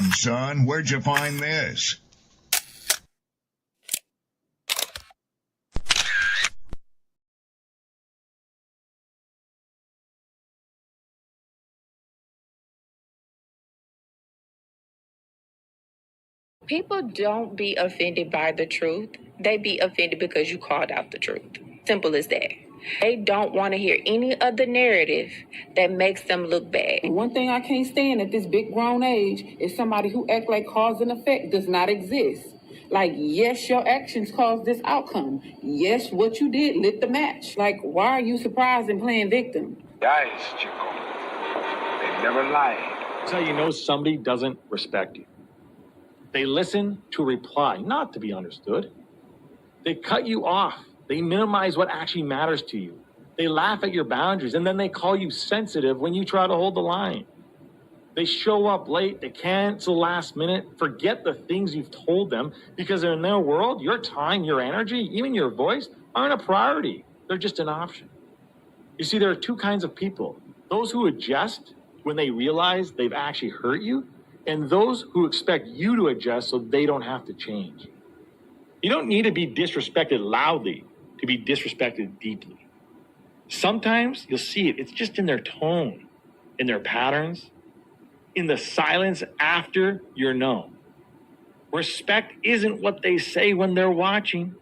Damn, son, where'd you find this? People don't be offended by the truth. They be offended because you called out the truth. Simple as that. They don't want to hear any other narrative that makes them look bad. And one thing I can't stand at this big grown age is somebody who act like cause and effect does not exist. Like, yes, your actions caused this outcome. Yes, what you did lit the match. Like, why are you surprised and playing victim? Guys, Chico, they never lied. That's how you know somebody doesn't respect you. They listen to reply, not to be understood. They cut you off. They minimize what actually matters to you. They laugh at your boundaries, and then they call you sensitive when you try to hold the line. They show up late. They cancel last minute, forget the things you've told them, because in their world, your time, your energy, even your voice aren't a priority. They're just an option. You see, there are two kinds of people. Those who adjust when they realize they've actually hurt you, and those who expect you to adjust so they don't have to change. You don't need to be disrespected loudly to be disrespected deeply. Sometimes you'll see it. It's just in their tone, in their patterns, in the silence after you're known. Respect isn't what they say when they're watching.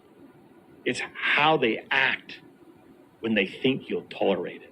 It's how they act when they think you'll tolerate it.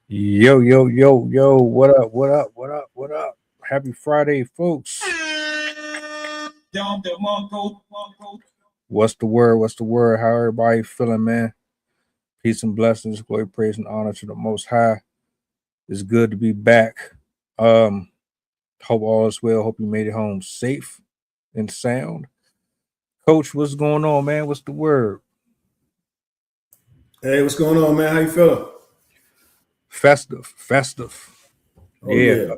Yo, yo, yo, yo, what up, what up, what up, what up? Happy Friday, folks. What's the word? What's the word? How everybody feeling, man? Peace and blessings, glory, praise, and honor to the Most High. It's good to be back. Hope all is well. Hope you made it home safe and sound. Coach, what's going on, man? What's the word? Hey, what's going on, man? How you feeling? Festive. Oh, yeah.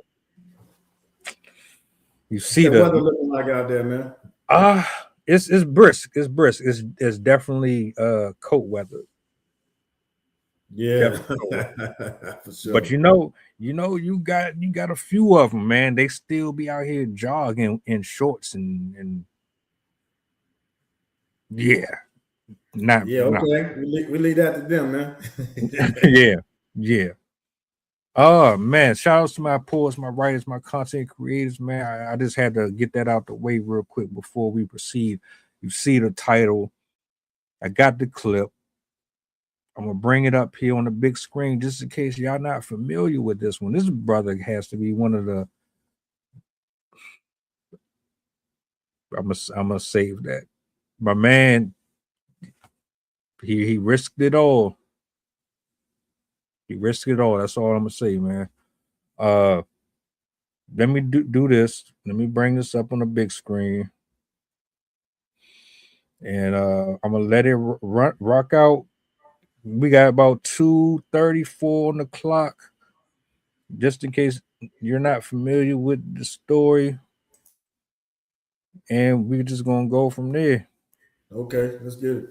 You see the weather looking like out there, man? It's brisk. It's brisk. It's definitely cold weather. Yeah, for sure. But you got a few of them, man. They still be out here jogging in shorts and yeah. Okay. We leave that to them, man. Yeah. Oh man, shout outs to my poets, my writers, my content creators, man. I just had to get that out the way real quick before we proceed. You see the title. I got the clip. I'm gonna bring it up here on the big screen just in case y'all not familiar with this one. This brother has to be one of the. I'm gonna save that. My man, he risked it all. He risked it all. That's all I'm gonna say, man. Let me do this. Let me bring this up on the big screen, and I'm gonna let it rock out. We got about 2:34 on the clock. Just in case you're not familiar with the story, and we're just gonna go from there. Okay, let's get it.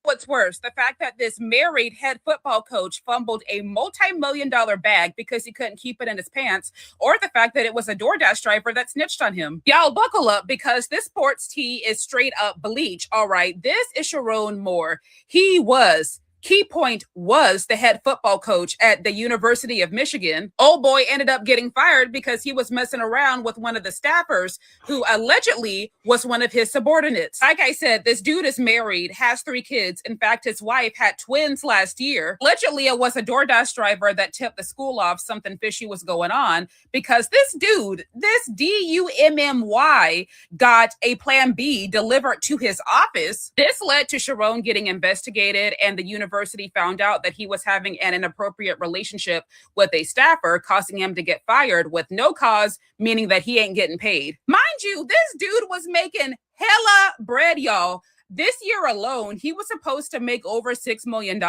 What's worse, the fact that this married head football coach fumbled a multi-million-dollar bag because he couldn't keep it in his pants, or the fact that it was a DoorDash driver that snitched on him. Y'all buckle up because this sports tea is straight up bleach. All right, this is Sharon Moore. He was Key Point was the head football coach at the University of Michigan. Old boy ended up getting fired because he was messing around with one of the staffers who allegedly was one of his subordinates. Like I said, this dude is married, has 3 kids. In fact, his wife had twins last year. Allegedly, it was a DoorDash driver that tipped the school off something fishy was going on because this dude, this DUMMY, got a Plan B delivered to his office. This led to Sharon getting investigated, and the university found out that he was having an inappropriate relationship with a staffer, causing him to get fired with no cause, meaning that he ain't getting paid. Mind you, this dude was making hella bread, y'all. This year alone, he was supposed to make over $6 million.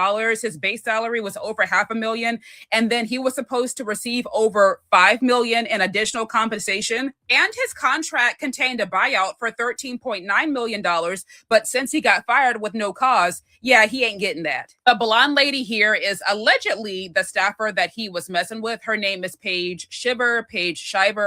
His base salary was over $500,000. And then he was supposed to receive over $5 million in additional compensation. And his contract contained a buyout for $13.9 million. But since he got fired with no cause, yeah, he ain't getting that. The blonde lady here is allegedly the staffer that he was messing with. Her name is Paige Shiver,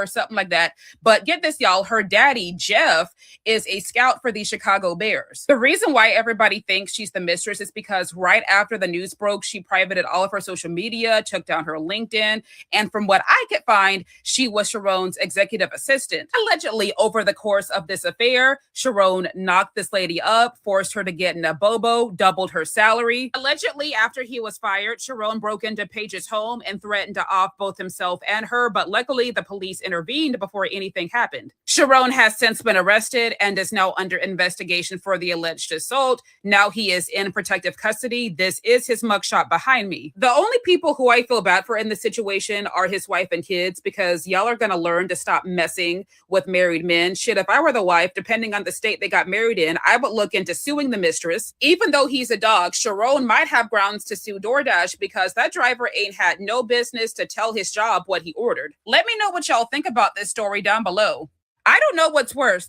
something like that. But get this, y'all, her daddy, Jeff, is a scout for the Chicago Bears. The reason why everybody thinks she's the mistress is because right after the news broke, she privated all of her social media, took down her LinkedIn, and from what I could find, she was Sharon's executive assistant. Allegedly, over the course of this affair, Sharon knocked this lady up, forced her to get in a bobo, doubled her salary. Allegedly, after he was fired, Sharon broke into Paige's home and threatened to off both himself and her, but luckily the police intervened before anything happened. Sharon has since been arrested and is now under investigation for the alleged assault. Now he is in protective custody. This is his mugshot behind me. The only people who I feel bad for in this situation are his wife and kids, because y'all are going to learn to stop messing with married men. Shit, if I were the wife, depending on the state they got married in, I would look into suing the mistress. Even though he's a dog, Sharon might have grounds to sue DoorDash because that driver ain't had no business to tell his job what he ordered. Let me know what y'all think about this story down below. I don't know what's worse.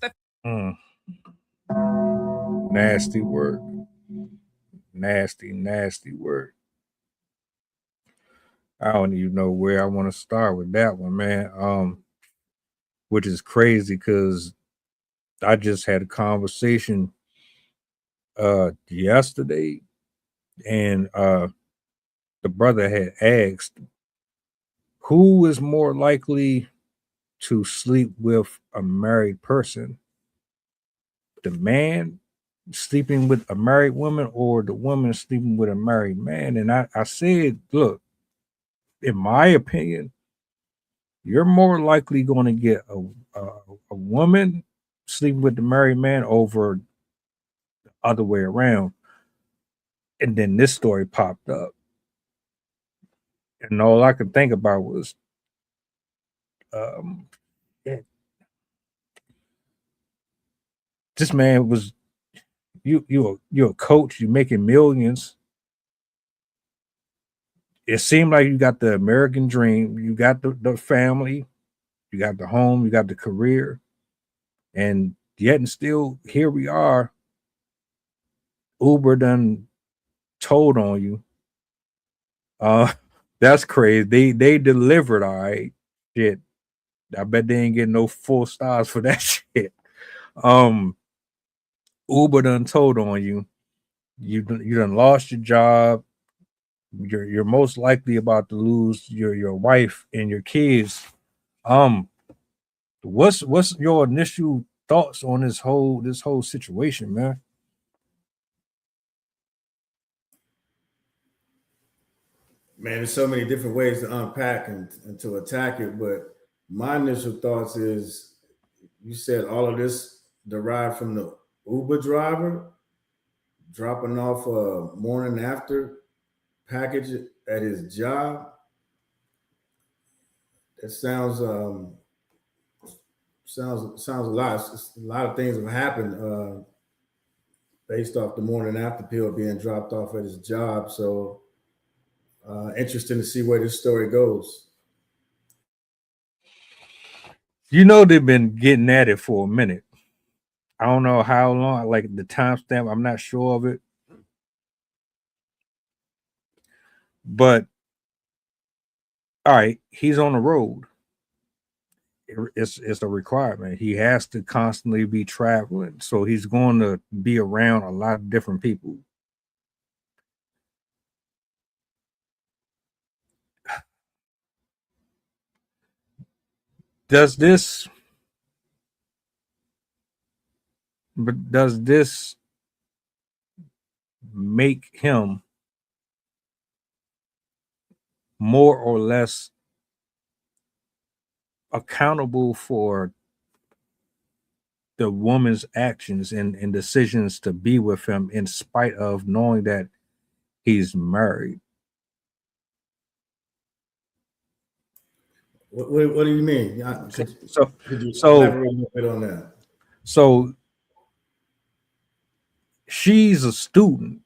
Nasty word. Nasty word. I don't even know where I want to start with that one, man. Which is crazy because I just had a conversation yesterday, and the brother had asked, who is more likely to sleep with a married person? The man sleeping with a married woman or the woman sleeping with a married man? And I said, look, in my opinion, you're more likely going to get a woman sleeping with the married man over the other way around. And then this story popped up. And all I could think about was, this man was, you're a coach, you're making millions. It seemed like you got the American dream, you got the family, you got the home, you got the career, and yet and still here we are. Uber done told on you. That's crazy. They delivered, all right. Shit. I bet they ain't getting no 4 stars for that shit. Uber done told on you. You done lost your job. You're most likely about to lose your wife and your kids. What's your initial thoughts on this whole situation, man? Man, there's so many different ways to unpack and to attack it, but my initial thoughts is, you said all of this derived from the Uber driver dropping off a morning after package at his job. It sounds a lot. A lot of things have happened based off the morning after pill being dropped off at his job. So interesting to see where this story goes. You know, they've been getting at it for a minute. I don't know how long, like the timestamp, I'm not sure of it. But all right, he's on the road. It's a requirement. He has to constantly be traveling. So he's going to be around a lot of different people. does this make him more or less accountable for the woman's actions and decisions to be with him in spite of knowing that he's married? What do you mean? Could you elaborate a bit on that? So she's a student.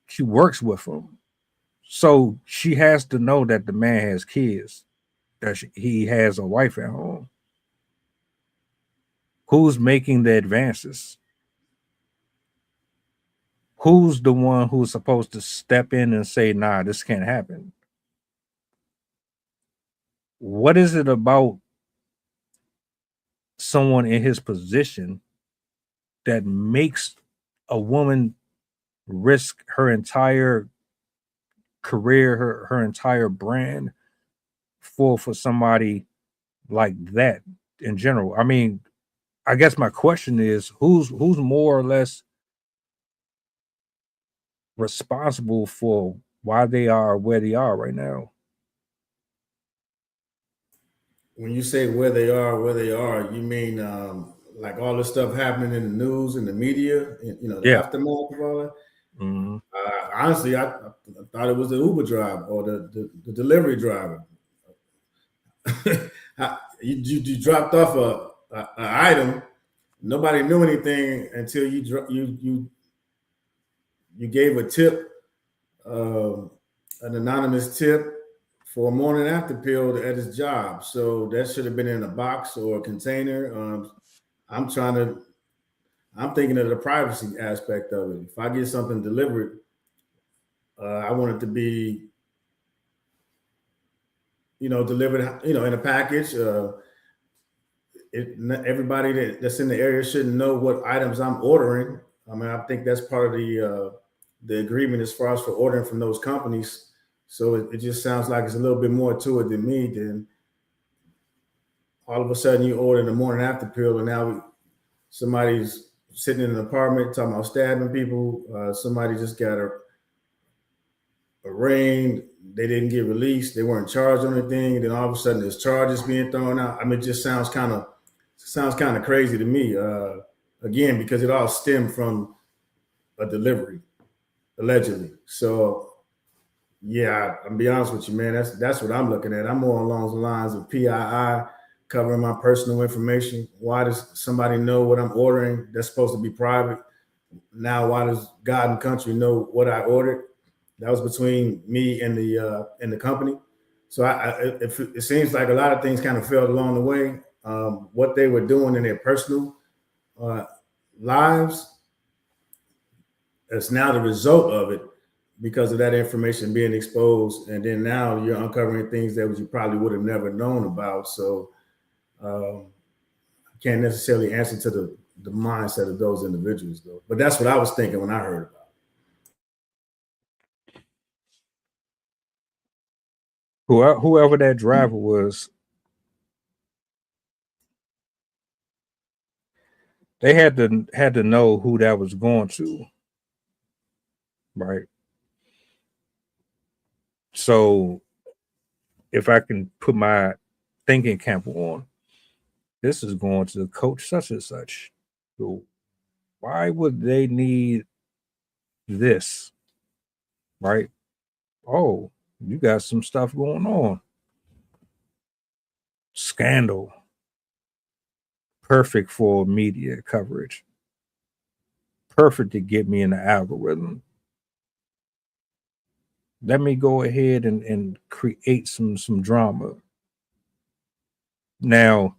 She works with him. So she has to know that the man has kids, that he has a wife at home. Who's making the advances? Who's the one who's supposed to step in and say, nah, this can't happen? What is it about someone in his position that makes a woman risk her entire career, her entire brand for somebody like that in general? I mean, I guess my question is who's more or less responsible for why they are where they are right now? When you say where they are, you mean like all the stuff happening in the news and the media, the aftermath of all that? Mm-hmm. Honestly, I thought it was the Uber driver or the delivery driver. you dropped off a item. Nobody knew anything until you gave a tip, an anonymous tip for a morning after pill at his job. So that should have been in a box or a container. I'm thinking of the privacy aspect of it. If I get something delivered, I want it to be, delivered, in a package. Everybody that's in the area shouldn't know what items I'm ordering. I mean, I think that's part of the agreement as far as for ordering from those companies. So it just sounds like it's a little bit more to it than me. Then all of a sudden you order the morning after pill, and now somebody's sitting in an apartment talking about stabbing people. Somebody just got arraigned. They didn't get released. They weren't charged on anything. And then all of a sudden there's charges being thrown out. I mean, it just sounds kind of crazy to me. Again, because it all stemmed from a delivery, allegedly. So yeah, I'll be honest with you, man. That's what I'm looking at. I'm more along the lines of PII, covering my personal information. Why does somebody know what I'm ordering? That's supposed to be private. Now, why does God and country know what I ordered? That was between me and the company. So it seems like a lot of things kind of failed along the way. What they were doing in their personal lives, it's now the result of it because of that information being exposed. And then now you're uncovering things that you probably would have never known about. So I can't necessarily answer to the mindset of those individuals, though. But that's what I was thinking when I heard about it. Whoever that driver was, they had to know who that was going to, right? So if I can put my thinking cap on, this is going to coach such and such. So why would they need this, right? Oh, you got some stuff going on. Scandal. Perfect for media coverage. Perfect to get me in the algorithm. Let me go ahead and create some drama. Now,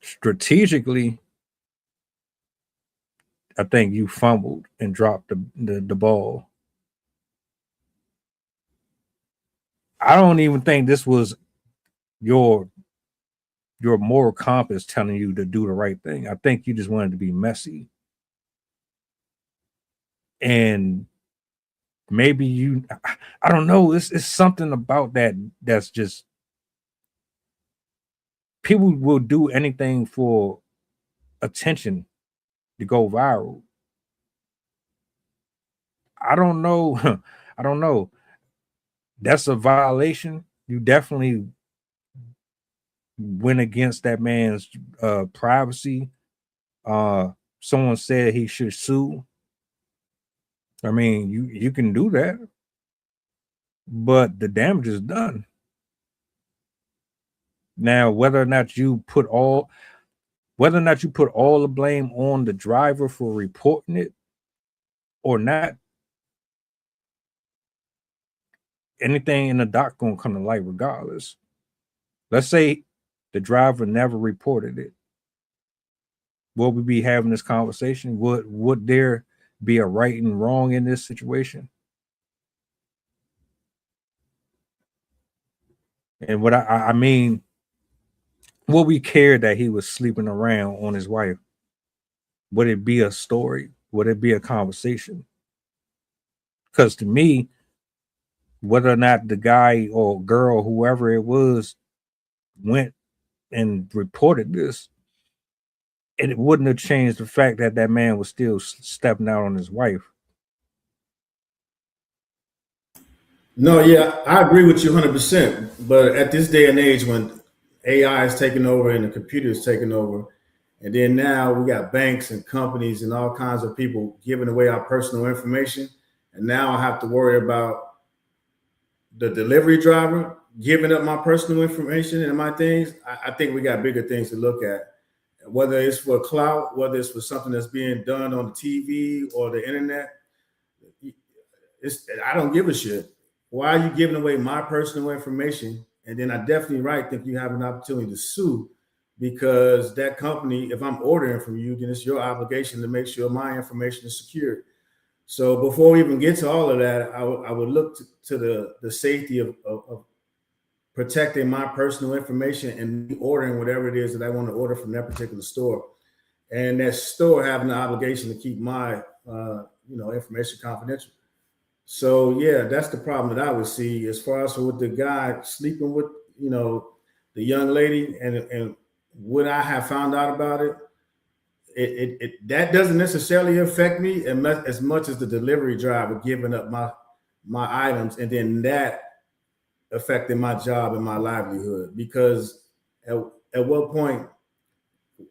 strategically, I think you fumbled and dropped the ball. I don't even think this was your moral compass telling you to do the right thing. I think you just wanted to be messy. And maybe I don't know, it's something about that that's just people will do anything for attention to go viral. I don't know. I don't know. That's a violation. You definitely went against that man's privacy. Someone said he should sue. I mean, you can do that, but the damage is done. Now, whether or not you put all the blame on the driver for reporting it or not, anything in the dock gonna come to light regardless. Let's say the driver never reported it. Will we be having this conversation? Would there be a right and wrong in this situation? And what I mean, will we care that he was sleeping around on his wife? Would it be a story? Would it be a conversation? Because to me, whether or not the guy or girl, whoever it was, went and reported this, it wouldn't have changed the fact that that man was still stepping out on his wife. No, yeah, I agree with you 100%. But at this day and age, when AI is taking over and the computer is taking over, and then now we got banks and companies and all kinds of people giving away our personal information, and now I have to worry about the delivery driver giving up my personal information and my things. I think we got bigger things to look at, whether it's for clout, whether it's for something that's being done on the TV or the internet. I don't give a shit. Why are you giving away my personal information? And then I definitely think you have an opportunity to sue, because that company, if I'm ordering from you, then it's your obligation to make sure my information is secured. So before we even get to all of that, I would look to the safety of protecting my personal information and ordering whatever it is that I want to order from that particular store. And that store having the obligation to keep my information confidential. So yeah, that's the problem that I would see as far as with the guy sleeping with the young lady and would I have found out about it? It that doesn't necessarily affect me as much as the delivery driver giving up my items, and then that affecting my job and my livelihood. Because at what point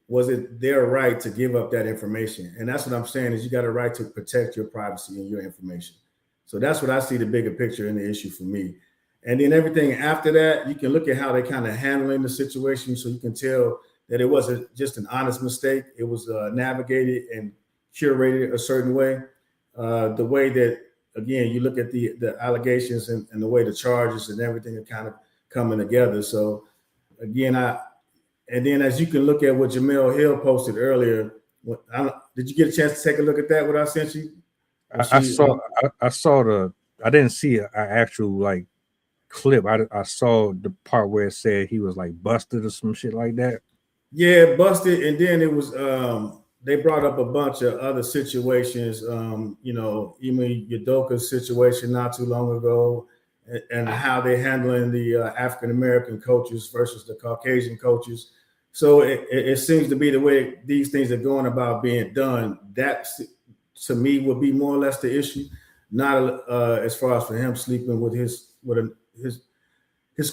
was it their right to give up that information? And that's what I'm saying, is you got a right to protect your privacy and your information. So that's what I see the bigger picture in the issue for me. And then everything after that, you can look at how they kind of handling the situation, so you can tell that it wasn't just an honest mistake. It was navigated and curated a certain way. The way that, again, you look at the allegations and the way the charges and everything are kind of coming together. So again, and then as you can look at what Jamel Hill posted earlier, did you get a chance to take a look at that, what I sent you? I saw I didn't see an actual clip. I saw the part where it said he was busted or some shit like that. Yeah, busted. And then it was they brought up a bunch of other situations, even Udoka's situation not too long ago, and how they're handling the African American coaches versus the Caucasian coaches. So it seems to be the way these things are going about being done. That to me would be more or less the issue, not as far as for him sleeping with his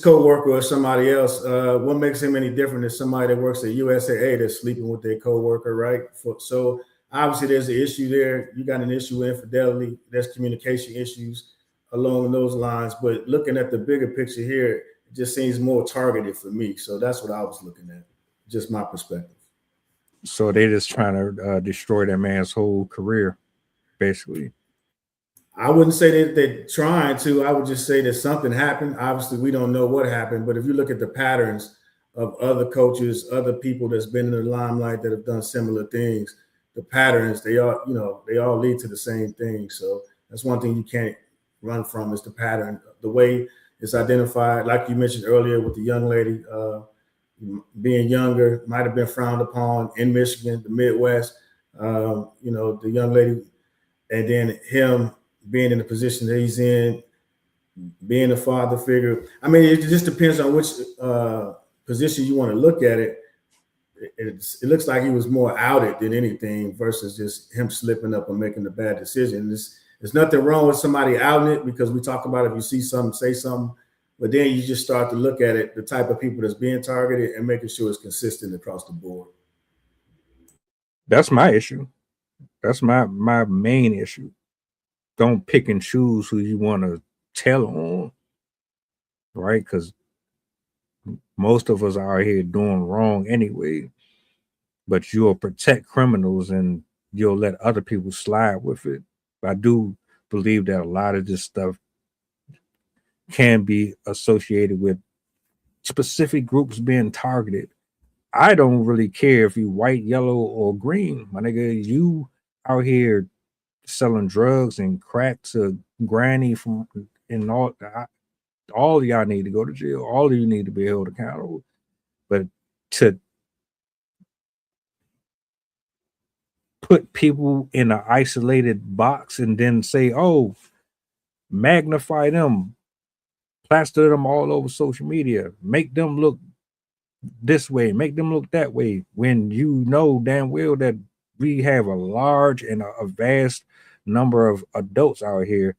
co-worker or somebody else. What makes him any different than somebody that works at USAA that's sleeping with their co-worker, right? So obviously there's an issue there. You got an issue with infidelity. There's communication issues along those lines. But looking at the bigger picture here, it just seems more targeted for me. So that's what I was looking at, just my perspective. So they're just trying to destroy that man's whole career, basically. I wouldn't say that they're trying to. I would just say that something happened. Obviously, we don't know what happened, but if you look at the patterns of other coaches, other people that's been in the limelight that have done similar things, the patterns, they all lead to the same thing. So that's one thing you can't run from, is the pattern, the way it's identified. Like you mentioned earlier with the young lady, being younger, might have been frowned upon in Michigan, the Midwest, the young lady, and then him being in the position that he's in, being a father figure. I mean, it just depends on which position you want to look at it, it looks like he was more outed than anything versus just him slipping up and making the bad decision. There's nothing wrong with somebody outing it, because we talk about if you see something, say something, but then you just start to look at it, the type of people that's being targeted, and making sure it's consistent across the board. That's my issue. That's my main issue. Don't pick and choose who you want to tell on, right? Because most of us are out here doing wrong anyway, but you'll protect criminals and you'll let other people slide with it. I do believe that a lot of this stuff can be associated with specific groups being targeted. I don't really care if you white, yellow, or green. My nigga, you out here selling drugs and crack to granny from and all y'all need to go to jail. All of you need to be held accountable. But to put people in an isolated box and then say, oh, magnify them, plaster them all over social media, make them look this way, make them look that way, when you know damn well that we have a large and a vast number of adults out here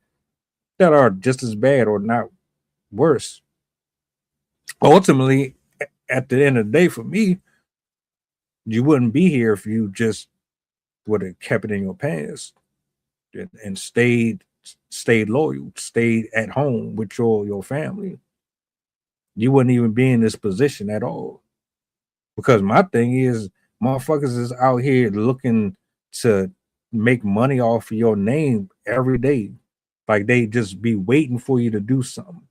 that are just as bad or not worse. Ultimately, at the end of the day, for me, you wouldn't be here if you just would have kept it in your pants and stayed loyal, stayed at home with your family. You wouldn't even be in this position at all. Because my thing is, motherfuckers is out here looking to make money off of your name every day. Like they just be waiting for you to do something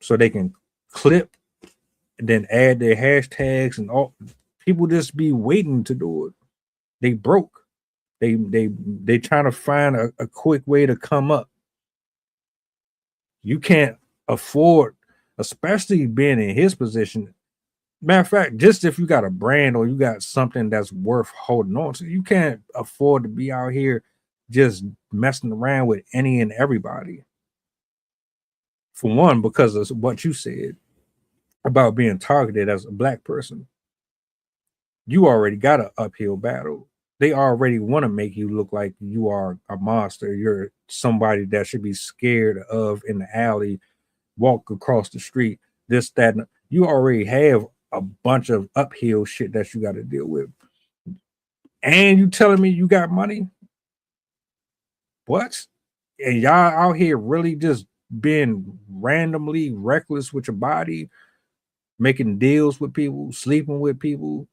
so they can clip and then add their hashtags and all. People just be waiting to do it. They broke. They trying to find a quick way to come up. You can't afford, especially being in his position. Matter of fact, just if you got a brand or you got something that's worth holding on to, you can't afford to be out here just messing around with any and everybody. For one, because of what you said about being targeted as a black person, you already got an uphill battle. They already want to make you look like you are a monster. You're somebody that should be scared of in the alley, walk across the street, this, that. You already have a bunch of uphill shit that you got to deal with. And you telling me you got money? What? And y'all out here really just being randomly reckless with your body, making deals with people, sleeping with people.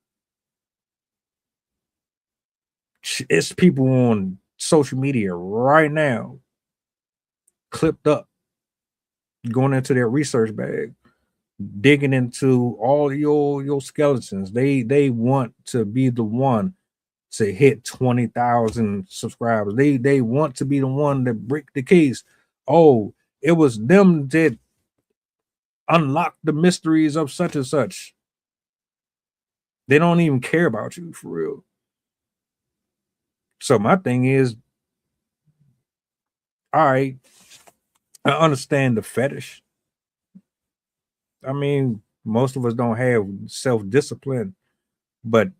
It's people on social media right now, clipped up, going into their research bag, digging into all your skeletons. They want to be the one to hit 20,000 subscribers. They want to be the one that break the case. Oh, it was them that unlocked the mysteries of such and such. They don't even care about you for real. So my thing is, all right, I understand the fetish. I mean, most of us don't have self-discipline, but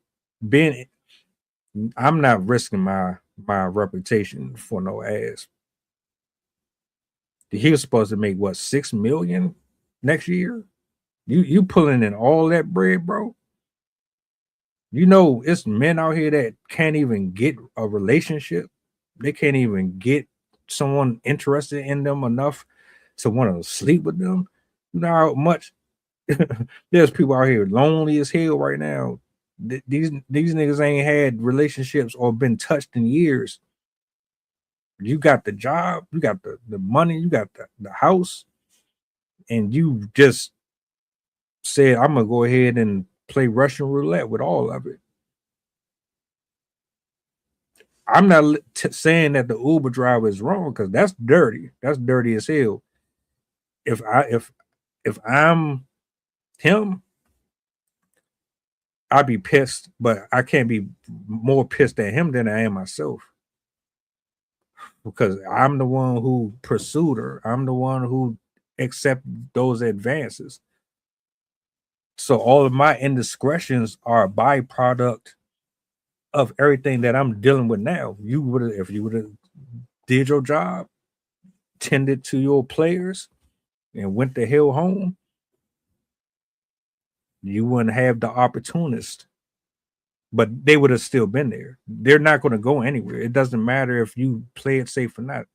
I'm not risking my reputation for no ass. He was supposed to make what, 6 million next year? You pulling in all that bread, bro? You know, it's men out here that can't even get a relationship. They can't even get someone interested in them enough to want to sleep with them. You know how much there's people out here lonely as hell right now. These niggas ain't had relationships or been touched in years. You got the job, you got the money, you got the house, and you just said, I'm gonna go ahead and play Russian roulette with all of it. I'm not saying that the Uber driver is wrong, because that's dirty. That's dirty as hell. If I'm him, I'd be pissed, but I can't be more pissed at him than I am myself. Because I'm the one who pursued her. I'm the one who accepted those advances. So all of my indiscretions are a byproduct of everything that I'm dealing with now. If you would have did your job, tended to your players, and went the hell home, you wouldn't have the opportunist. But they would have still been there. They're not going to go anywhere. It doesn't matter if you play it safe or not.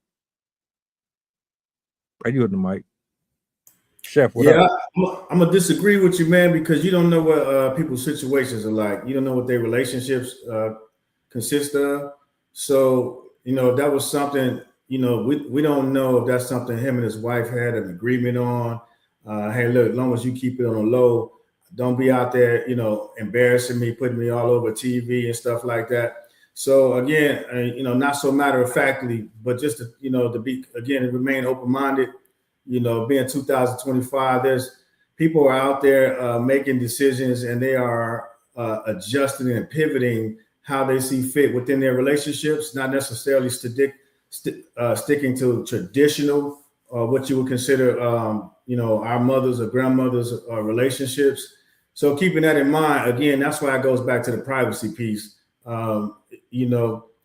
Are you at the mic? Chef, what Yeah, up? I'm gonna disagree with you, man, because you don't know what people's situations are like. You don't know what their relationships consist of. So, if that was something, we don't know if that's something him and his wife had an agreement on. Hey, look, as long as you keep it on the low, don't be out there, embarrassing me, putting me all over TV and stuff like that. So again, not so matter of factly, but just to be again remain open minded. Being 2025, there's people are out there making decisions, and they are adjusting and pivoting how they see fit within their relationships, not necessarily sticking to traditional, what you would consider, our mothers or grandmothers' relationships. So keeping that in mind, again, that's why it goes back to the privacy piece.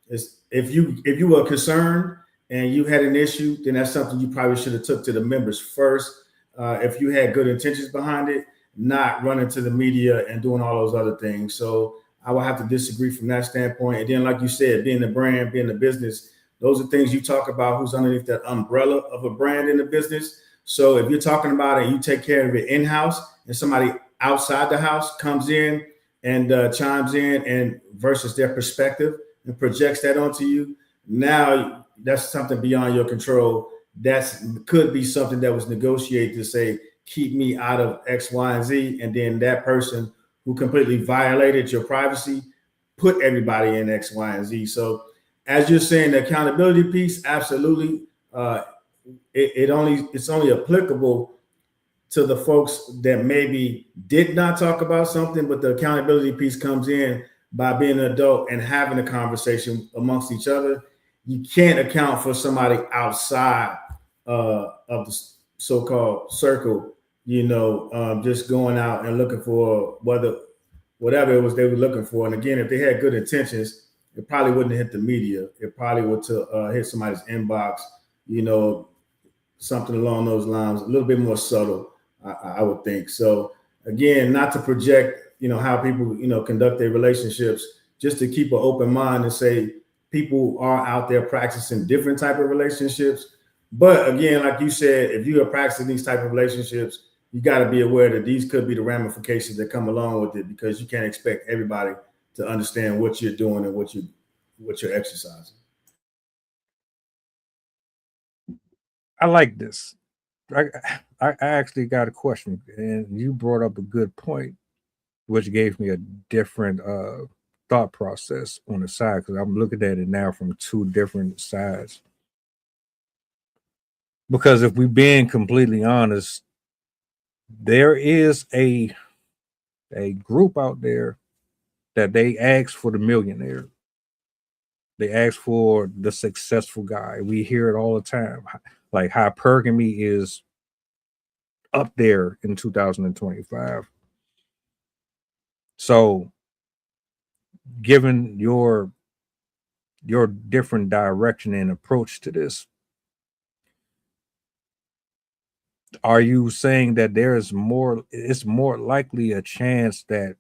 It's, if you were concerned and you had an issue, then that's something you probably should have took to the members first. If you had good intentions behind it, not running to the media and doing all those other things. So I would have to disagree from that standpoint. And then, like you said, being the brand, being the business, those are things you talk about who's underneath that umbrella of a brand in the business. So if you're talking about it, you take care of it in-house, and somebody outside the house comes in and chimes in and versus their perspective and projects that onto you. Now that's something beyond your control. That could be something that was negotiated to say, keep me out of X, Y, and Z. And then that person who completely violated your privacy put everybody in X, Y, and Z. So as you're saying, the accountability piece, absolutely. It's only applicable to the folks that maybe did not talk about something, but the accountability piece comes in by being an adult and having a conversation amongst each other. You can't account for somebody outside of the so-called circle, just going out and looking for whatever it was they were looking for. And again, if they had good intentions, it probably wouldn't hit the media. It probably would hit somebody's inbox, something along those lines, a little bit more subtle, I would think. So again, not to project, how people, conduct their relationships, just to keep an open mind and say people are out there practicing different type of relationships. But again, like you said, if you are practicing these type of relationships, you got to be aware that these could be the ramifications that come along with it, because you can't expect everybody to understand what you're doing and what you're exercising. I like this. I actually got a question, and you brought up a good point, which gave me a different thought process on the side, because I'm looking at it now from two different sides. Because if we're being completely honest, there is a group out there that they ask for the millionaire. They ask for the successful guy. We hear it all the time. Like hypergamy is up there in 2025. So, given your different direction and approach to this, are you saying that it's more likely a chance that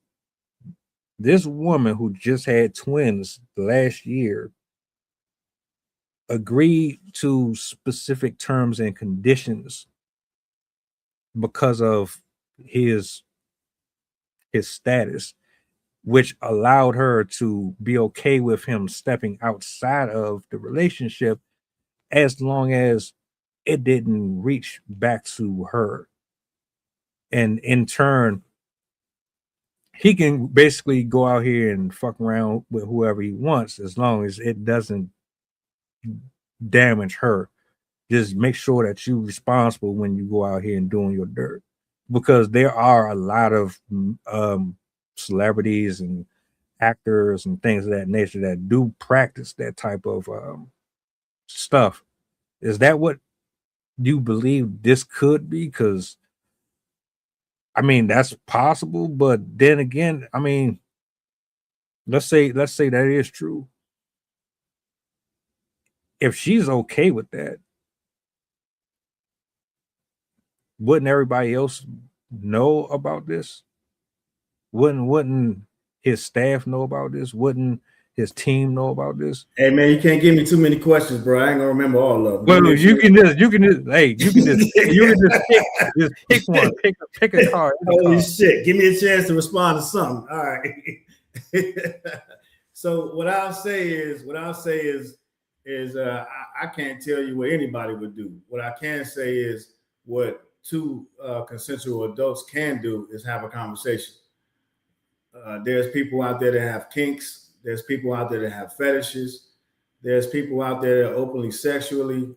this woman who just had twins last year agreed to specific terms and conditions because of his status, which allowed her to be okay with him stepping outside of the relationship as long as it didn't reach back to her? And in turn, he can basically go out here and fuck around with whoever he wants as long as it doesn't damage her. Just make sure that you're responsible when you go out here and doing your dirt, because there are a lot of celebrities and actors and things of that nature that do practice that type of stuff. Is that what you believe this could be? Because I mean, that's possible, but then again, I mean, let's say that is true. If she's okay with that, wouldn't everybody else know about this? Wouldn't his staff know about this? Wouldn't his team know about this? Hey man, you can't give me too many questions, bro. I ain't gonna remember all of them. Well, you can just pick one, pick a card. Holy shit! Give me a chance to respond to something. All right. So what I'll say is I can't tell you what anybody would do. What I can say is what two consensual adults can do is have a conversation. There's people out there that have kinks. There's people out there that have fetishes. There's people out there that are openly sexually.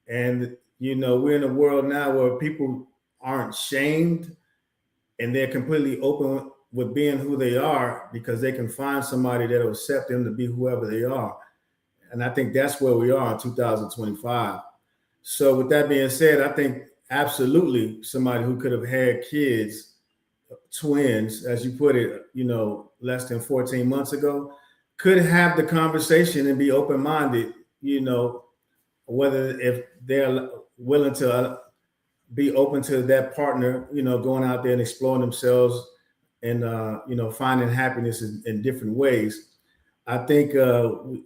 And, you know, we're in a world now where people aren't shamed and they're completely open with being who they are because they can find somebody that will accept them to be whoever they are. And I think that's where we are in 2025. So with that being said, I think absolutely somebody who could have had kids, twins, as you put it, you know, less than 14 months ago, could have the conversation and be open-minded, you know, whether if they're willing to be open to that partner, you know, going out there and exploring themselves and, you know, finding happiness in different ways. I think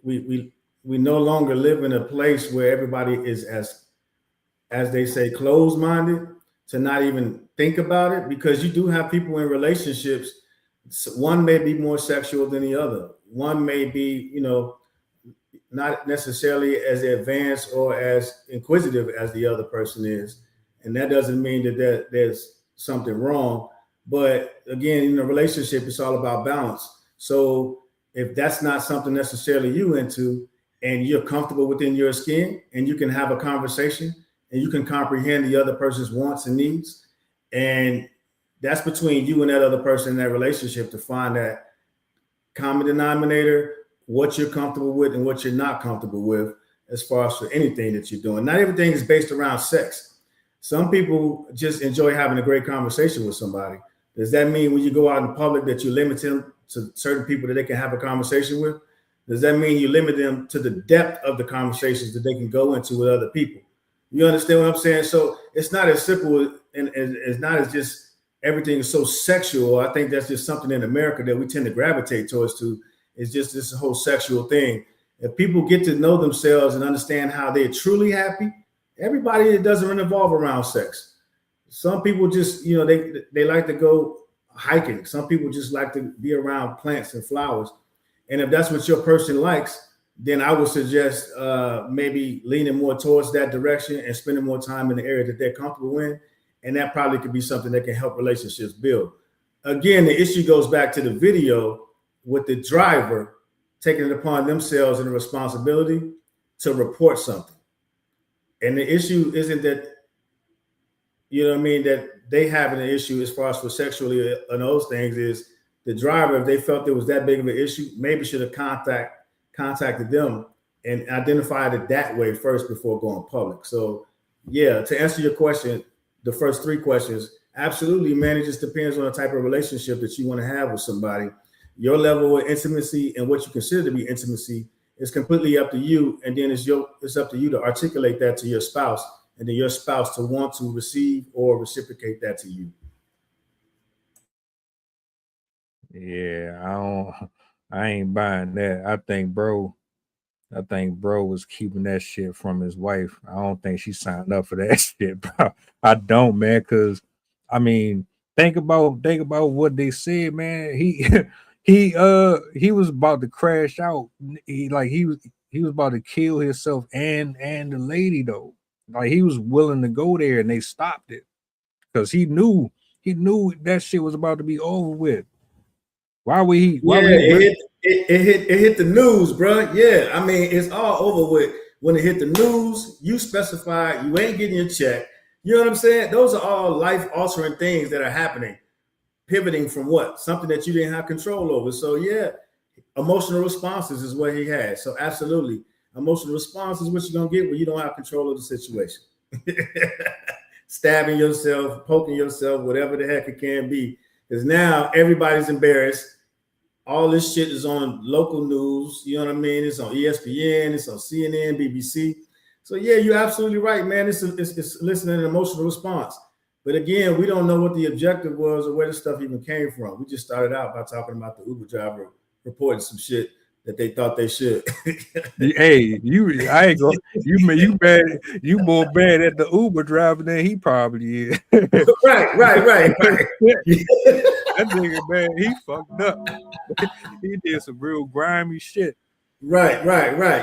we no longer live in a place where everybody is, as they say, closed-minded to not even think about it, because you do have people in relationships. One may be more sexual than the other. One may be, you know, not necessarily as advanced or as inquisitive as the other person is. And that doesn't mean that there's something wrong. But again, in a relationship, it's all about balance. So if that's not something necessarily you into and you're comfortable within your skin and you can have a conversation and you can comprehend the other person's wants and needs, and that's between you and that other person in that relationship to find that common denominator, what you're comfortable with and what you're not comfortable with as far as for anything that you're doing. Not everything is based around sex. Some people just enjoy having a great conversation with somebody. Does that mean when you go out in public that you limit them to certain people that they can have a conversation with? Does that mean you limit them to the depth of the conversations that they can go into with other people? You understand what I'm saying? So it's not as simple and it's not as just everything is so sexual. I think that's just something in America that we tend to gravitate towards to. It's just this whole sexual thing. If people get to know themselves and understand how they're truly happy, everybody, it doesn't revolve around sex. Some people just, you know, they like to go hiking. Some people just like to be around plants and flowers. And if that's what your person likes, then I would suggest maybe leaning more towards that direction and spending more time in the area that they're comfortable in. And that probably could be something that can help relationships build. Again, the issue goes back to the video with the driver taking it upon themselves and the responsibility to report something. And the issue isn't that, you know what I mean, that they having an issue as far as for sexually and those things. Is the driver, if they felt there was that big of an issue, maybe should have contacted them and identified it that way first before going public. So yeah, to answer your question, the first three questions, absolutely, man. It just depends on the type of relationship that you want to have with somebody. Your level of intimacy and what you consider to be intimacy is completely up to you. And then it's up to you to articulate that to your spouse, and then your spouse to want to receive or reciprocate that to you. Yeah, I ain't buying that. I think bro was keeping that shit from his wife. I don't think she signed up for that shit, bro. I don't, man, because I mean, think about what they said, man. He was about to crash out. He was about to kill himself and the lady though. Like he was willing to go there and they stopped it because he knew that shit was about to be over with. Why would he? It hit the news, bro. Yeah, I mean, it's all over with. When it hit the news, you specified you ain't getting your check. You know what I'm saying? Those are all life-altering things that are happening, pivoting from what? Something that you didn't have control over. So yeah, emotional responses is what he had. So absolutely, emotional response is what you're gonna get when you don't have control of the situation. stabbing yourself, poking yourself, whatever the heck it can be. Because now everybody's embarrassed. All this shit is on local news. You know what I mean? It's on ESPN. It's on CNN, BBC. So yeah, you're absolutely right, man. It's listening an emotional response. But again, we don't know what the objective was or where the stuff even came from. We just started out by talking about the Uber driver reporting some shit that they thought they should. Hey, I ain't gonna. You more bad at the Uber driver than he probably is. Right. That nigga, man, he fucked up. He did some real grimy shit. Right.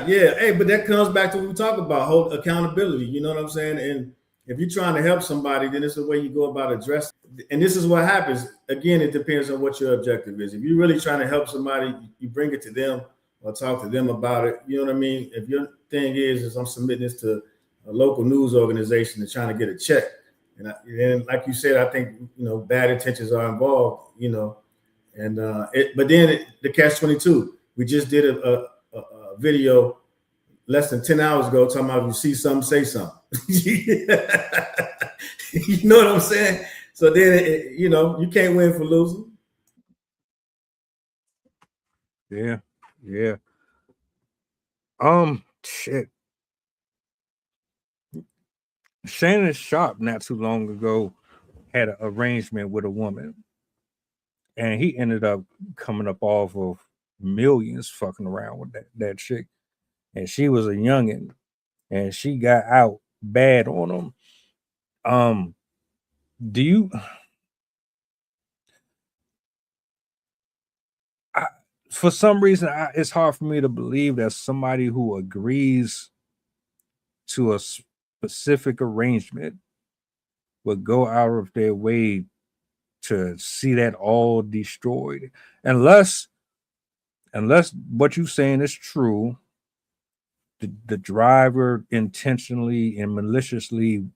Yeah. Hey, but that comes back to what we talk about, hold accountability. You know what I'm saying? And if you're trying to help somebody, then it's the way you go about addressing. And this is what happens. Again, it depends on what your objective is. If you're really trying to help somebody, you bring it to them or talk to them about it. You know what I mean? If your thing is I'm submitting this to a local news organization and trying to get a check. And like you said, I think, bad intentions are involved, and but then the catch-22, we just did a video less than 10 hours ago talking about if you see something, say something. You know what I'm saying? So then, you can't win for losing. Yeah. Shit. Shannon Sharp not too long ago had an arrangement with a woman, and he ended up coming up off of millions fucking around with that chick, and she was a youngin', and she got out bad on him. Do you? For some reason, it's hard for me to believe that somebody who agrees to a specific arrangement would go out of their way to see that all destroyed, unless what you're saying is true. The driver intentionally and maliciously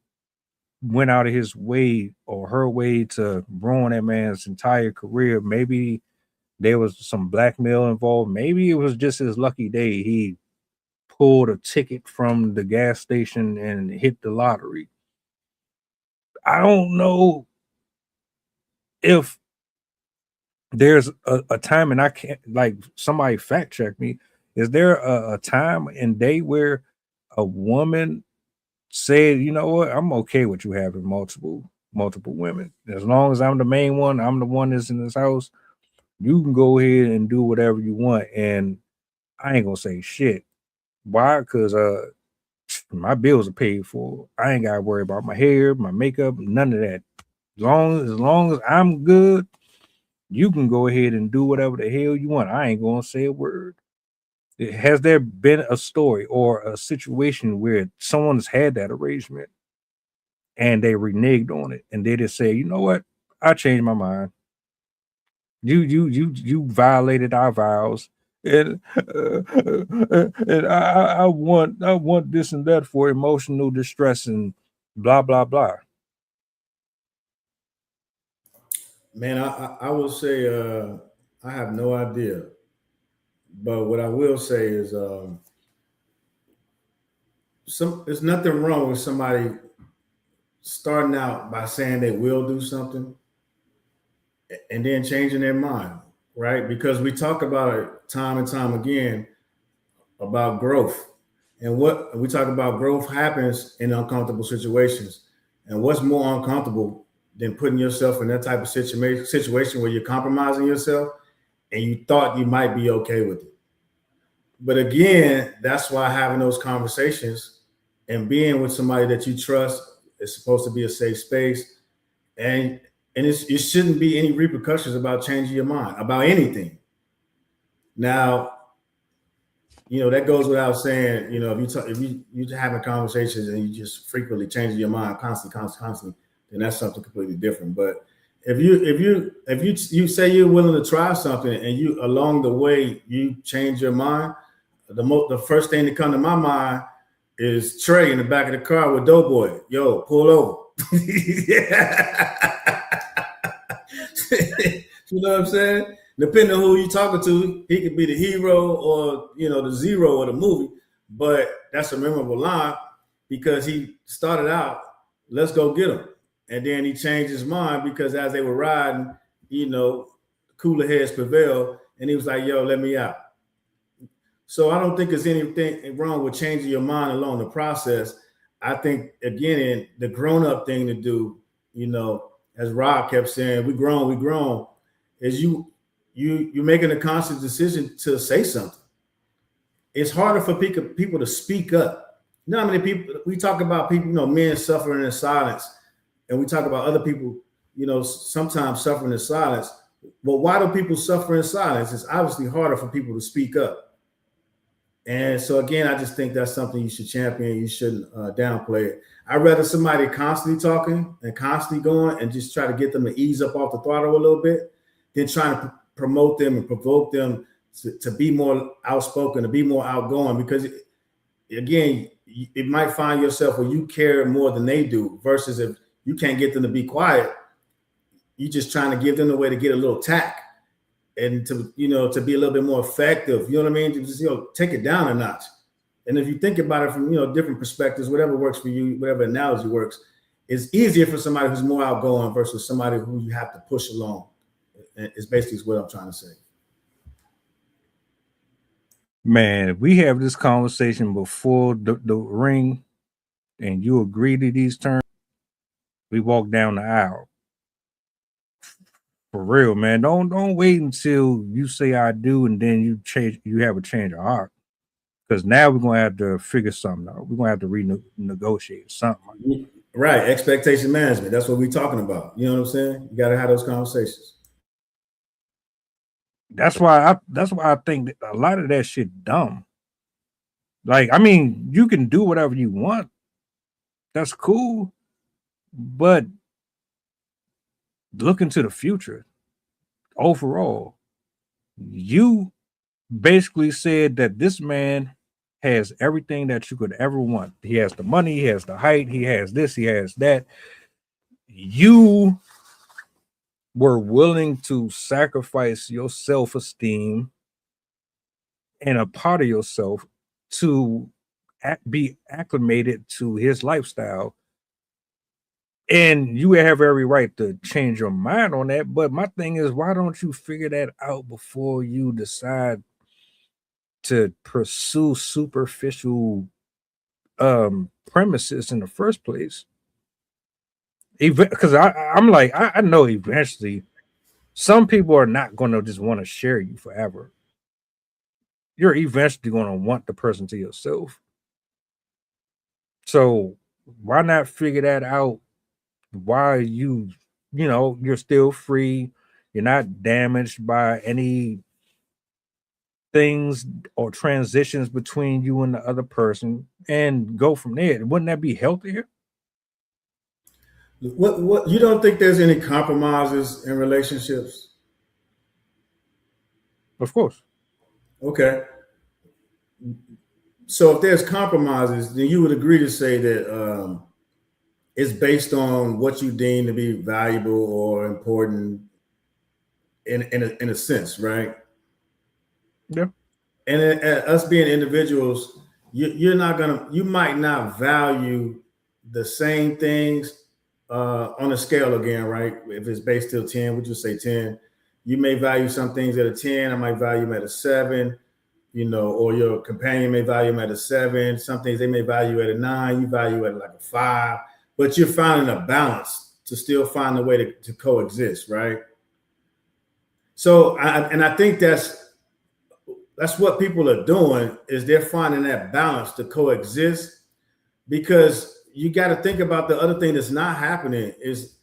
went out of his way or her way to ruin that man's entire career. Maybe there was some blackmail involved. Maybe it was just his lucky day. He pulled a ticket from the gas station and hit the lottery. I don't know if there's a time, and I can't, like, somebody fact check me. Is there a time and day where a woman said, you know what, I'm okay with you having multiple women. As long as I'm the main one, I'm the one that's in this house, you can go ahead and do whatever you want, and I ain't gonna say shit. Why? Because my bills are paid for. I ain't gotta worry about my hair, my makeup, none of that. As long as I'm good, you can go ahead and do whatever the hell you want. I ain't gonna say a word. Has there been a story or a situation where someone's had that arrangement and they reneged on it and they just say, you know what, I changed my mind. You violated our vows, and I want this and that for emotional distress and blah blah blah. Man, I will say I have no idea, but what I will say is there's nothing wrong with somebody starting out by saying they will do something and then changing their mind, right? Because we talk about it time and time again about growth, and what we talk about growth happens in uncomfortable situations. And what's more uncomfortable than putting yourself in that type of situation where you're compromising yourself and you thought you might be okay with it? But again, that's why having those conversations and being with somebody that you trust is supposed to be a safe space, and it shouldn't be any repercussions about changing your mind about anything. Now, that goes without saying. If you're having conversations and you just frequently changing your mind constantly, then that's something completely different. But if you say you're willing to try something and you along the way you change your mind, the first thing that come to my mind is Trey in the back of the car with Doughboy. Yo, pull over. You know what I'm saying? Depending on who you're talking to, he could be the hero or the zero of the movie. But that's a memorable line because he started out let's go get him. And then he changed his mind because as they were riding, cooler heads prevailed, and he was like, yo, let me out. So I don't think there's anything wrong with changing your mind along the process. I think, again, the grown-up thing to do, as Rob kept saying, we grown, is you're making a conscious decision to say something. It's harder for people to speak up. You know how many people, we talk about people, men suffering in silence, and we talk about other people, sometimes suffering in silence. But why do people suffer in silence? It's obviously harder for people to speak up. And so, again, I just think that's something you should champion. You shouldn't downplay it. I'd rather somebody constantly talking and constantly going and just try to get them to ease up off the throttle a little bit than trying to promote them and provoke them to be more outspoken, to be more outgoing. Because, again, it might find yourself where you care more than they do versus if you can't get them to be quiet, you're just trying to give them a way to get a little tack. And to be a little bit more effective, you know what I mean? To just, take it down a notch. And if you think about it from, different perspectives, whatever works for you, whatever analogy works, it's easier for somebody who's more outgoing versus somebody who you have to push along. It's basically what I'm trying to say. Man, we have this conversation before the ring and you agree to these terms, we walk down the aisle. For real, man. Don't wait until you say I do and then you have a change of heart. Because now we're gonna have to figure something out. We're gonna have to renegotiate something. Right. Expectation management. That's what we're talking about. You know what I'm saying? You gotta have those conversations. That's why I think that a lot of that shit dumb. Like, I mean, you can do whatever you want. That's cool. But look into the future. Overall, you basically said that this man has everything that you could ever want. He has the money, he has the height, he has this, he has that. You were willing to sacrifice your self-esteem and a part of yourself to be acclimated to his lifestyle. And you have every right to change your mind on that. But my thing is, why don't you figure that out before you decide to pursue superficial premises in the first place? Because I'm like, I know eventually some people are not going to just want to share you forever. You're eventually going to want the person to yourself. So why not figure that out? Why you're still free, you're not damaged by any things or transitions between you and the other person, and go from there. Wouldn't that be healthier? What you don't think there's any compromises in relationships? Of course. Okay. So if there's compromises, then you would agree to say that it's based on what you deem to be valuable or important in a sense, right? Yeah. And us being individuals, you might not value the same things on a scale again, right? If it's based till 10, we just say 10. You may value some things at a 10. I might value them at a 7, or your companion may value them at a 7. Some things they may value at a 9. You value at like a 5. But you're finding a balance to still find a way to coexist, right? So, I think that's what people are doing, is they're finding that balance to coexist, because you got to think about the other thing that's not happening is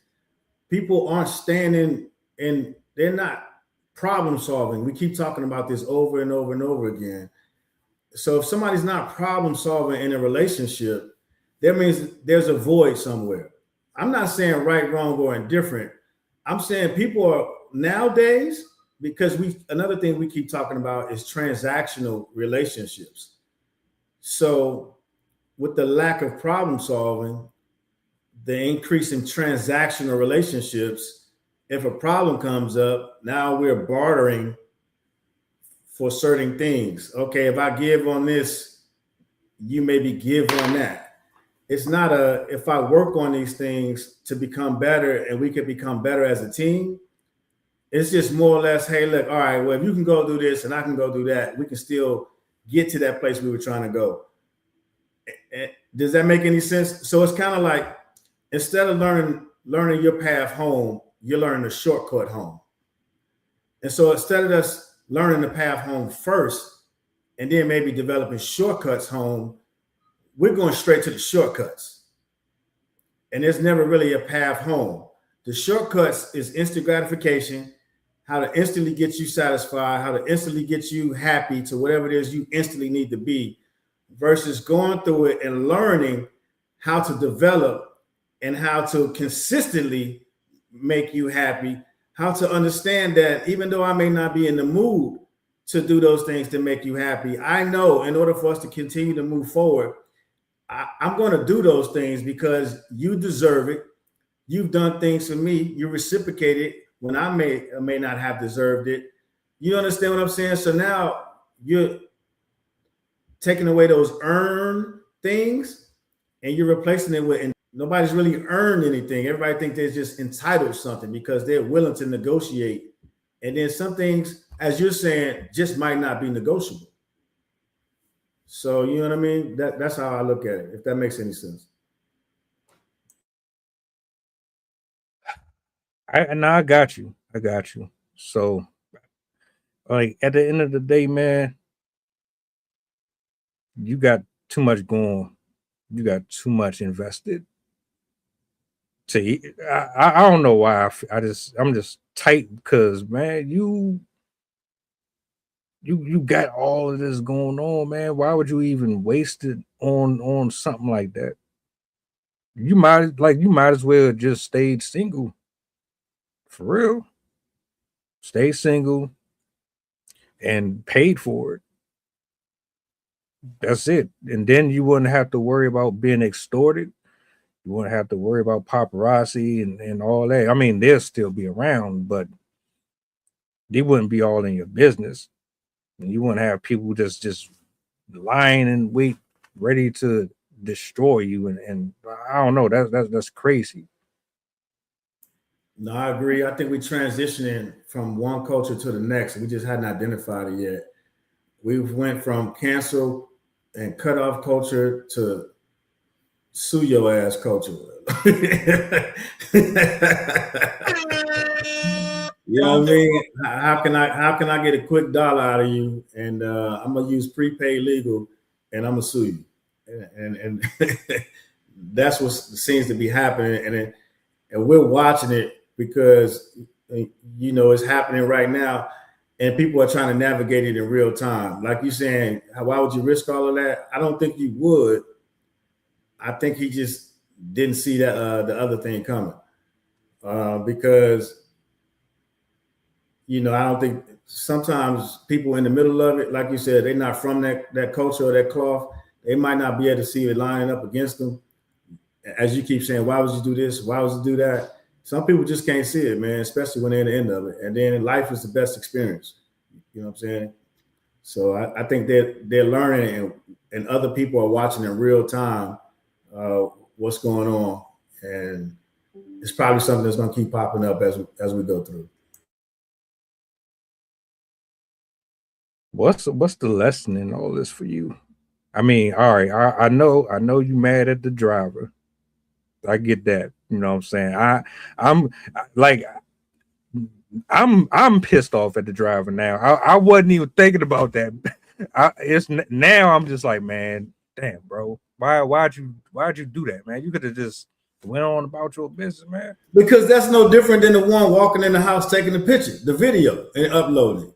people aren't standing and they're not problem solving. We keep talking about this over and over and over again. So if somebody's not problem solving in a relationship, that means there's a void somewhere. I'm not saying right, wrong, or indifferent. I'm saying people are nowadays, because another thing we keep talking about is transactional relationships. So with the lack of problem solving, the increase in transactional relationships, if a problem comes up, now we're bartering for certain things. Okay, if I give on this, you maybe give on that. it's not a if I work on these things to become better and we could become better as a team. It's just more or less, hey, look, all right, well, if you can go do this and I can go do that, we can still get to that place we were trying to go. Does that make any sense? So it's kind of like instead of learning your path home, you're learning the shortcut home. And so instead of us learning the path home first and then maybe developing shortcuts home, we're going straight to the shortcuts. And there's never really a path home. The shortcuts is instant gratification, how to instantly get you satisfied, how to instantly get you happy to whatever it is you instantly need to be, versus going through it and learning how to develop and how to consistently make you happy, how to understand that even though I may not be in the mood to do those things to make you happy, I know in order for us to continue to move forward, I'm going to do those things because you deserve it. You've done things for me. You reciprocated when I may or may not have deserved it. You understand what I'm saying? So now you're taking away those earned things and you're replacing it with, and nobody's really earned anything. Everybody thinks they're just entitled something because they're willing to negotiate. And then some things, as you're saying, just might not be negotiable. So, you know what I mean? That's how I look at it, if that makes any sense. I got you. I got you. So, like at the end of the day, man, you got too much going. You got too much invested. I don't know why I'm just tight because man, you got all of this going on, man. Why would you even waste it on something like that? You might as well just stayed single. For real. Stay single and paid for it. That's it. And then you wouldn't have to worry about being extorted. You wouldn't have to worry about paparazzi and all that. I mean, they'll still be around, but they wouldn't be all in your business. And you wouldn't have people just lying in wait, ready to destroy you. And I don't know, that's crazy. No, I agree. I think we're transitioning from one culture to the next. We just hadn't identified it yet. We went from cancel and cut off culture to sue your ass culture. You know what I mean? How can I get a quick dollar out of you? And I'm gonna use prepaid legal, and I'm gonna sue you. And that's what seems to be happening. And we're watching it because you know it's happening right now, and people are trying to navigate it in real time. Like you saying, why would you risk all of that? I don't think you would. I think he just didn't see that the other thing coming because. You know, I don't think sometimes people in the middle of it, like you said, they're not from that culture or that cloth. They might not be able to see it lining up against them. As you keep saying, why would you do this? Why would you do that? Some people just can't see it, man, especially when they're in the end of it. And then life is the best experience. You know what I'm saying? So I think they're learning and other people are watching in real time what's going on. And it's probably something that's going to keep popping up as we go through. What's the lesson in all this for you? I mean, all right, I know you mad at the driver. I get that. You know what I'm saying? I'm pissed off at the driver now. I wasn't even thinking about that. Now I'm just like, man, damn, bro. Why'd you do that, man? You could have just went on about your business, man. Because that's no different than the one walking in the house taking the picture, the video, and uploading.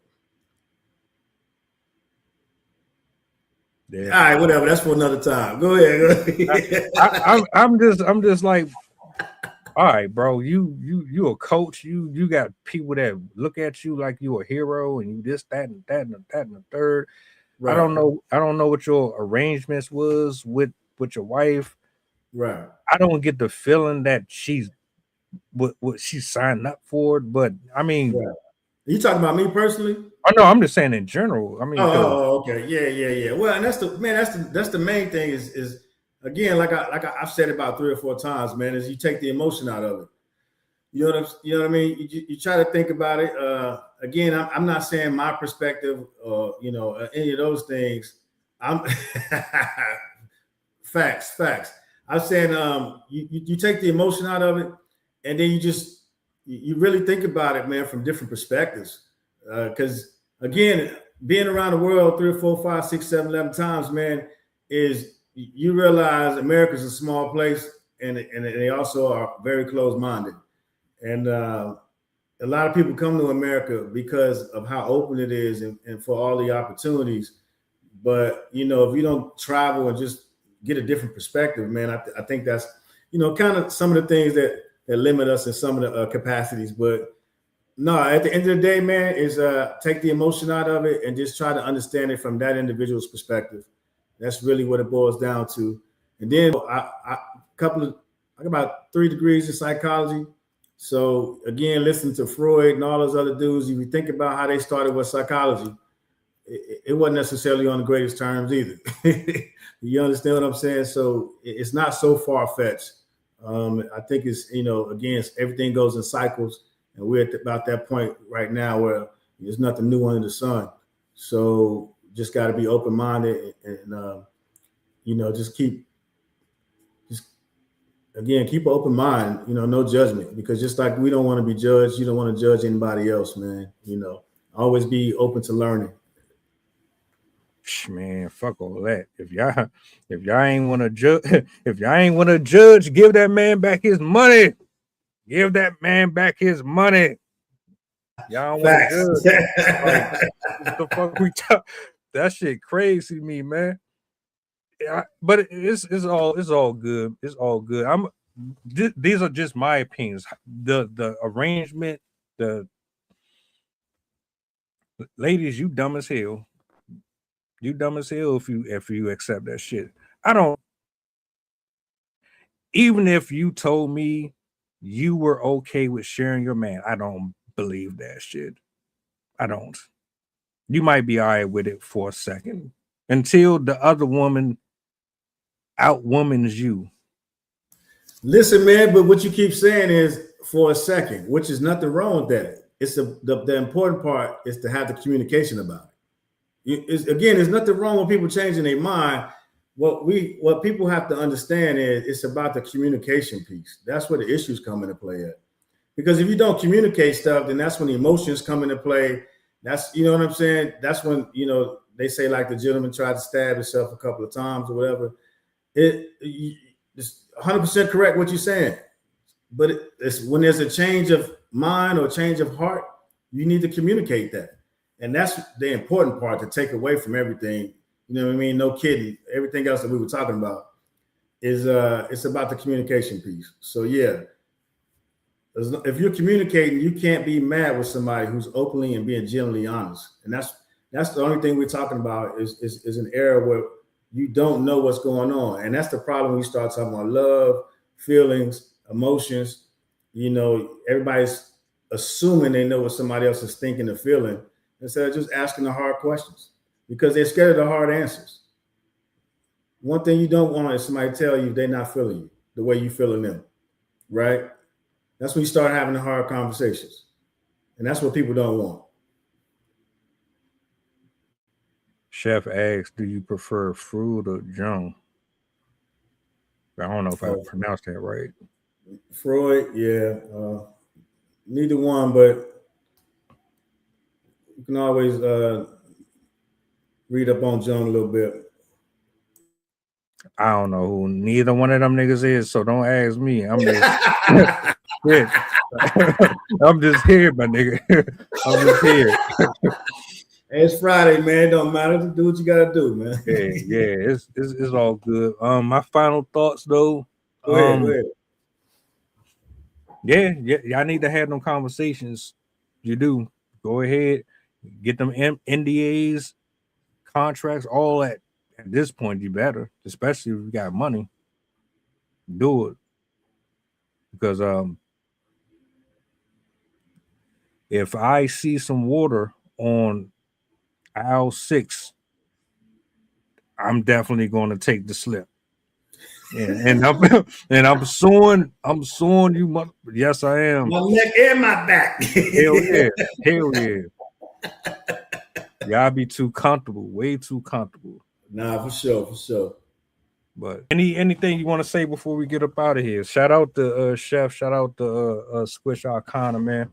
Yeah. All right, whatever. That's for another time. Go ahead. I'm just like, all right, bro. You a coach. You got people that look at you like you a hero, and you this, that, and the third. Right. I don't know what your arrangements was with your wife. Right. I don't get the feeling that she's what she's signed up for. But I mean, right. You talking about me personally? Oh no, I'm just saying in general. I mean, okay, yeah. Well, and that's the main thing is again, I've said it about 3 or 4 times, man, is you take the emotion out of it. You know what I mean? You try to think about it. Again, I'm not saying my perspective or any of those things. I'm facts. I'm saying you take the emotion out of it, and then you really think about it, man, from different perspectives. Because again, being around the world 3 or 4, 5, 6, 7, 11 times, man, is you realize America's a small place, and they also are very closed-minded. And a lot of people come to America because of how open it is and for all the opportunities. But, if you don't travel and just get a different perspective, man, I think that's, kind of some of the things that limit us in some of the capacities. But no, at the end of the day, man, is take the emotion out of it and just try to understand it from that individual's perspective. That's really what it boils down to. And then I got about 3 degrees in psychology. So again, listen to Freud and all those other dudes. If you think about how they started with psychology, it wasn't necessarily on the greatest terms either. You understand what I'm saying? So it's not so far-fetched. I think it's, again, everything goes in cycles, and we're at about that point right now where there's nothing new under the sun. So just got to be open-minded and keep an open mind, no judgment, because just like we don't want to be judged, you don't want to judge anybody else, man. Always be open to learning. Man, fuck all that. If y'all ain't want to judge, give that man back his money. Give that man back his money. Y'all want to judge? Like, what the fuck we talk? That shit crazy to me, man. But it's all good. It's all good. These are just my opinions. The arrangement, the ladies, you dumb as hell. You dumb as hell if you accept that shit. I don't. Even if you told me you were okay with sharing your man, I don't believe that shit. I don't. You might be all right with it for a second until the other woman outwomans you. Listen, man, but what you keep saying is for a second, which is nothing wrong with that. It's the important part is to have the communication about it. Again, there's nothing wrong with people changing their mind. What people have to understand is it's about the communication piece. That's where the issues come into play at. Because if you don't communicate stuff, then that's when the emotions come into play. That's, you know what I'm saying? That's when, they say like the gentleman tried to stab himself a couple of times or whatever. It's 100% correct what you're saying. But it's when there's a change of mind or change of heart, you need to communicate that. And that's the important part to take away from everything. You know what I mean? No kidding. Everything else that we were talking about is it's about the communication piece. So yeah, if you're communicating, you can't be mad with somebody who's openly and being genuinely honest. And that's the only thing we're talking about is an era where you don't know what's going on. And that's the problem when you start talking about love, feelings, emotions. Everybody's assuming they know what somebody else is thinking or feeling instead of just asking the hard questions because they're scared of the hard answers. One thing you don't want is somebody tell you they're not feeling you the way you feeling them, right? That's when you start having the hard conversations. And that's what people don't want. Chef asks, do you prefer Freud or Jung? I don't know if I pronounced that right. Freud, yeah. Neither one, but you can always read up on Jung a little bit. I don't know who neither one of them niggas is, so don't ask me. I'm just I'm just here, my nigga. I'm just here. It's Friday, man. Don't matter. Do what you gotta do, man. Yeah. It's all good. My final thoughts though. Go ahead. Yeah, y'all need to have them conversations. You do. Go ahead, get them NDAs, contracts, all that. At this point, you better, especially if you got money. Do it. Because if I see some water on aisle 6, I'm definitely going to take the slip. And I'm suing you. Yes, I am. My neck and my back. Hell yeah. Hell yeah. Y'all be too comfortable, way too comfortable. Nah, for sure. But anything you want to say before we get up out of here? Shout out to Chef, shout out to Squish Arcana, man.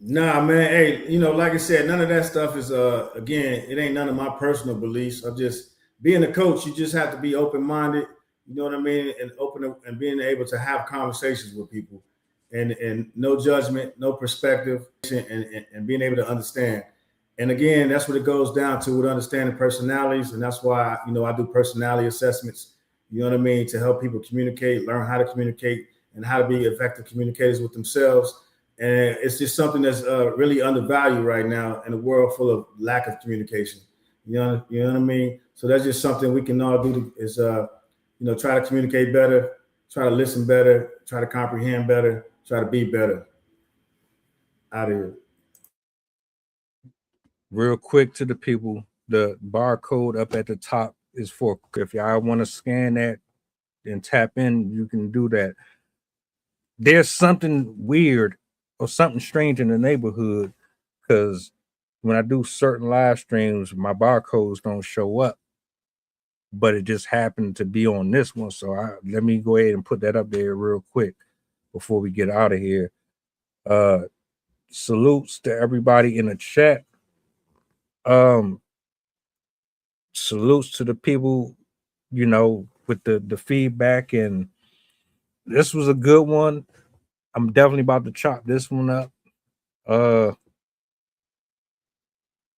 Nah, man. Hey, like I said, none of that stuff is again, it ain't none of my personal beliefs. I'm just being a coach, you just have to be open-minded, you know what I mean, and open and being able to have conversations with people and no judgment, no perspective, and being able to understand. And again, that's what it goes down to with understanding personalities. And that's why, I do personality assessments, you know what I mean, to help people communicate, learn how to communicate, and how to be effective communicators with themselves. And it's just something that's really undervalued right now in a world full of lack of communication. You know what I mean? So that's just something we can all do is, try to communicate better, try to listen better, try to comprehend better, try to be better. Out of here. Real quick to the people, the barcode up at the top is for if y'all want to scan that and tap in, you can do that. There's something weird or something strange in the neighborhood because when I do certain live streams, my barcodes don't show up, but it just happened to be on this one. So let me go ahead and put that up there real quick before we get out of here. Salutes to everybody in the chat. Salutes to the people, with the feedback, and this was a good one. I'm definitely about to chop this one up.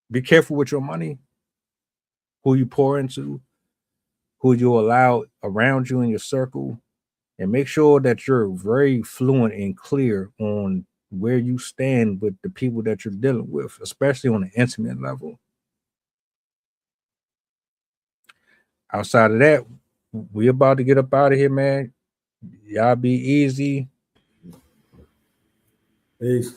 Be careful with your money, who you pour into, who you allow around you in your circle, and make sure that you're very fluent and clear on where you stand with the people that you're dealing with, especially on an intimate level. Outside of that, we about to get up out of here, man. Y'all be easy. Peace.